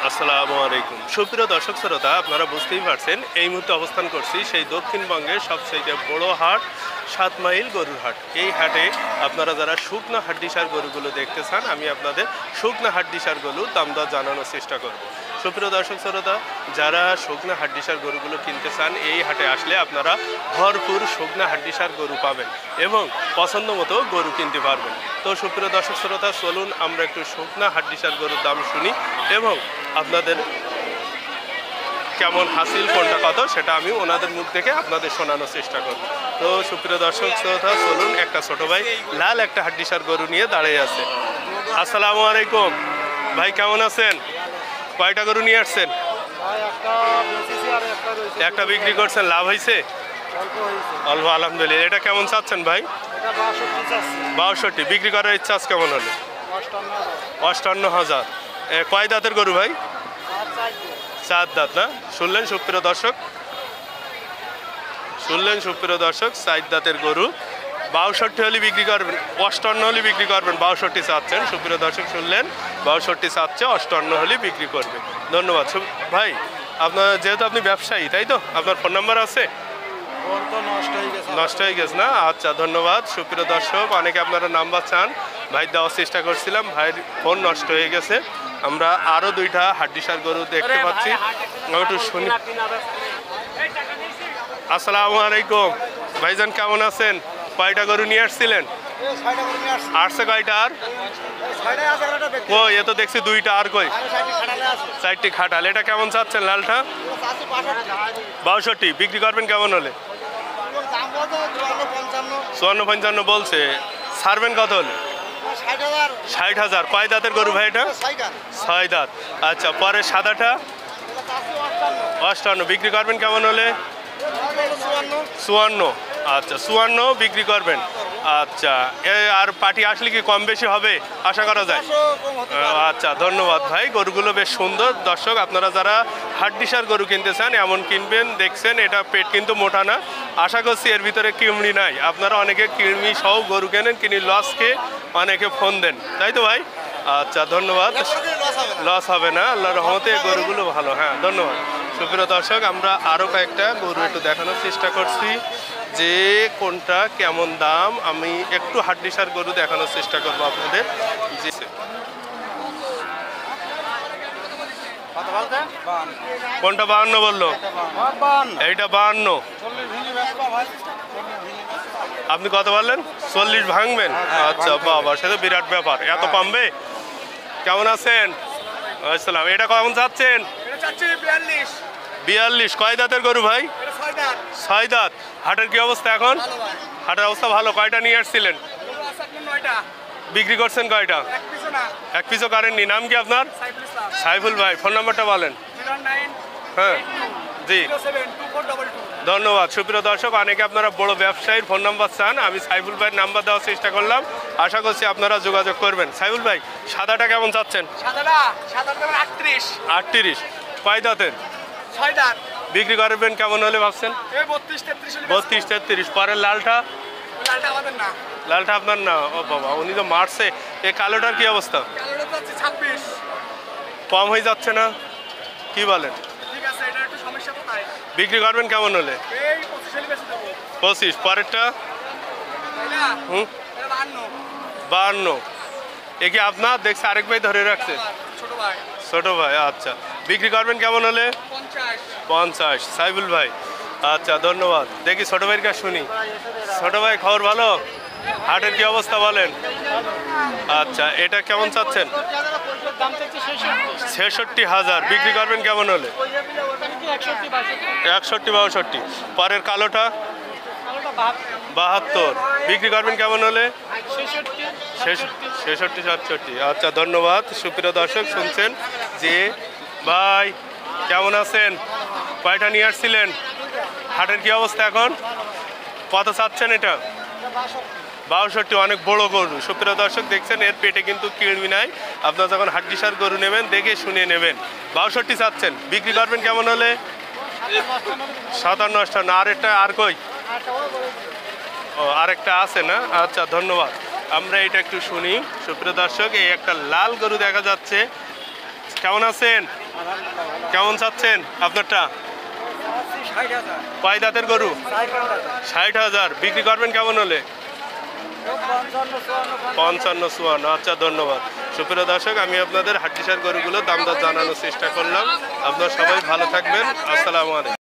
আসসালামু আলাইকুম সুপ্রিয় দর্শক শ্রোতা, আপনারা বুঝতেই পারছেন এই মুহূর্তে অবস্থান করছি সেই দক্ষিণবঙ্গের সবচেয়ে বড় হাট 7 মাইল গরুর হাট। এই হাটে আপনারা যারা শুকনো হাড্ডিসার গরুগুলো দেখতে চান, আমি আপনাদের শুকনো হাড্ডিসার গরুর দাম দর জানানোর চেষ্টা করব। সুপ্রিয় দর্শক শ্রোতা, যারা শুকনো হাড্ডিসার গরুগুলো কিনতে চান, এই হাটে আসলে আপনারা ভরপুর শুকনো হাড্ডিসার গরু পাবেন এবং পছন্দ মতো গরু কিনতে পারবেন। তো সুপ্রিয় দর্শক শ্রোতা, চলুন আমরা একটু শুকনো হাড্ডিসার গরুর দাম শুনি এবং আপনাদের কেমন হাসিল কোনটা কত সেটা আমি ওনাদের মুখ থেকে আপনাদের শোনানোর চেষ্টা করব। তো সুপ্রিয় দর্শক শ্রোতা, চলুন, একটা ছোট ভাই লাল একটা হাড্ডিসার গরু নিয়ে দাঁড়িয়ে আছে। আসসালামু আলাইকুম ভাই, কেমন আছেন? কয়টা গরু নিয়ে আসছেন? একটা বিক্রি করছেন, লাভ হয়েছে? অল্প, আলহামদুলিল্লাহ। এটা কেমন চাচ্ছেন ভাই? 62। বিক্রি করার ইচ্ছা কেমন হলে? 58,000। কয় দাঁতের গরু ভাই? 4 দাঁত না? শুনলেন সুপ্রিয় দর্শক, 4 দাঁতের গরু। 62 হলে বিক্রি করবেন, 58 হলে বিক্রি করবেন। 62 চাচ্ছেন, সুপ্রিয় দর্শক শুনলেন, 62 চাচ্ছে, 58 হলে বিক্রি করবে। ধন্যবাদ ভাই। আপনার যেহেতু আপনি ব্যবসায়ী, তাই তো? আপনার ফোন নাম্বার আছে? নষ্ট হয়ে গেছে না? আচ্ছা, ধন্যবাদ। সুপ্রিয় দর্শক, অনেকে আপনারা নাম্বার চান, ভাই দেওয়ার চেষ্টা করছিলাম, ভাইয়ের ফোন নষ্ট হয়ে গেছে। আমরা আরও 2টা হাড্ডিসার গরু দেখতে পাচ্ছি, একটু শুনি। আসসালামু আলাইকুম ভাইজান, কেমন আছেন? কয়টা গরু নিয়ে আসছিলেন? আসছে কয়টা? আর কই, এ তো দেখছি 2টা, আর কই? 4টি খাটাল। এটা কেমন চাচ্ছেন লালটা? 62। বিক্রি করবেন কেমন হলে? 54-55 বলছে। ছাড়বেন কত হলে? 60,000। কয় দাঁতের গরু ভাই এটা? 6 দাঁত। আচ্ছা, পরে সাদাটা? 58। বিক্রি করবেন কেমন হলে? 54। আচ্ছা, 54 বিক্রি করবেন। আচ্ছা, আর পার্টি আসলে কি কম বেশি হবে আশা করা যায়? আচ্ছা, ধন্যবাদ ভাই। গরুগুলো বেশ সুন্দর। দর্শক, আপনারা যারা হাড্ডিসার গরু কিনতে চান এমন কিনবেন। দেখছেন এটা পেট কিন্তু মোটা না, আশা করছি এর ভিতরে কৃমি নাই। আপনারা অনেকে কৃমি সহ গরু কেনেন, কিনে লসকে অনেকে ফোন দেন, তাই তো ভাই? আচ্ছা, ধন্যবাদ। লস হবে না, আল্লাহর রহমতে গরুগুলো ভালো। হ্যাঁ, ধন্যবাদ। সুপ্রিয় দর্শক, আমরা আরও কয়েকটা গরু একটু দেখানোর চেষ্টা করছি যে কোনটা কেমন দাম। আমি একটু হাড্ডিসার গরু দেখানোর চেষ্টা করবো আপনাদের। জি, কোনটা 52 বললো? এইটা 52। আপনি কত বললেন? 40 ভাঙবেন? আচ্ছা বাবা, সে তো বিরাট ব্যাপার, এত কমবে? কেমন আছেন? আসসালাম। এটা কেমন চাচ্ছেন? 42। কয় দাঁতের গরু ভাই? 6 দাঁত। হাটের কি অবস্থা এখন? হাটের অবস্থা ভালো। কয়টা নিয়ে আসছিলেন? বিক্রি করছেন কয়টা? এক পিসও করেননি। নাম কি আপনার? সাইফুল ভাই। ফোন নাম্বারটা বলেন। হ্যাঁ, জি, ধন্যবাদ। সুপ্রিয় দর্শক, অনেকে আপনারা বড় ব্যবসায়ীর ফোন নাম্বার চান, আমি সাইফুল ভাইয়ের নাম্বার দেওয়ার চেষ্টা করলাম, আশা করছি আপনারা যোগাযোগ করবেন। সাইফুল ভাই, সাদাটা কেমন চাচ্ছেন? 38। কয় দাঁতের? 6 দাঁত। বিক্রি করবেন কেমন হলে ভাবছেন? 32-33। পরের লালটা? লালটা আপনার না? ও বাবা, উনি তো মারছে। এই কালোটার কি অবস্থা? 26। কম হয়ে যাচ্ছে না? কি বলেন? বিক্রি করবেন কেমন হলে? 25। পরেরটা? 52। এ কি আপনার? দেখছে আরেক ভাই ধরে রাখছে, ছোট ভাই। আচ্ছা, বিক্রি করবেন কেমন হলে? 50। সাইফুল ভাই, আচ্ছা, ধন্যবাদ। দেখি ছোট ভাইয়ের কাছে শুনি। ছোট ভাই, খবর ভালো? হাটের কি অবস্থা বলেন? আচ্ছা, এটা কেমন চাচ্ছেন? 66,000। বিক্রি করবেন কেমন হলে? 61-62। পরের কালোটা? 72। বিক্রি করবেন কেমন হলে? 66-67। আচ্ছা, ধন্যবাদ। সুপ্রিয় দর্শক, শুনছেন যে ভাই কেমন আছেন? কয়টা নিয়ে আসছিলেন? হাটের কি অবস্থা এখন? কত চাচ্ছেন এটা? 62। অনেক বড় গরু। সুপ্রিয় দর্শক, দেখছেন এর পেটে কিন্তু কৃমি নাই। আপনারা যখন হাড্ডিসার গরু নেবেন দেখে শুনে নেবেন। 62 চাচ্ছেন। বিক্রি করবেন কেমন হলে? 57-58। আর একটা? আর কই? ও, আরেকটা আছে না? আচ্ছা, ধন্যবাদ। আমরা এটা একটু শুনি। সুপ্রিয় দর্শক, এই একটা লাল গরু দেখা যাচ্ছে। কেমন আছেন? কেমন চাচ্ছেন আপনারটা? কয় দাঁতের গরু? 60,000। বিক্রি করবেন কেমন হলে? 55-54। আচ্ছা, ধন্যবাদ। সুপ্রিয় দর্শক, আমি আপনাদের হাড্ডিসার গরুগুলো দাম দর জানানোর চেষ্টা করলাম। আপনারা সবাই ভালো থাকবেন। আসসালামু আলাইকুম।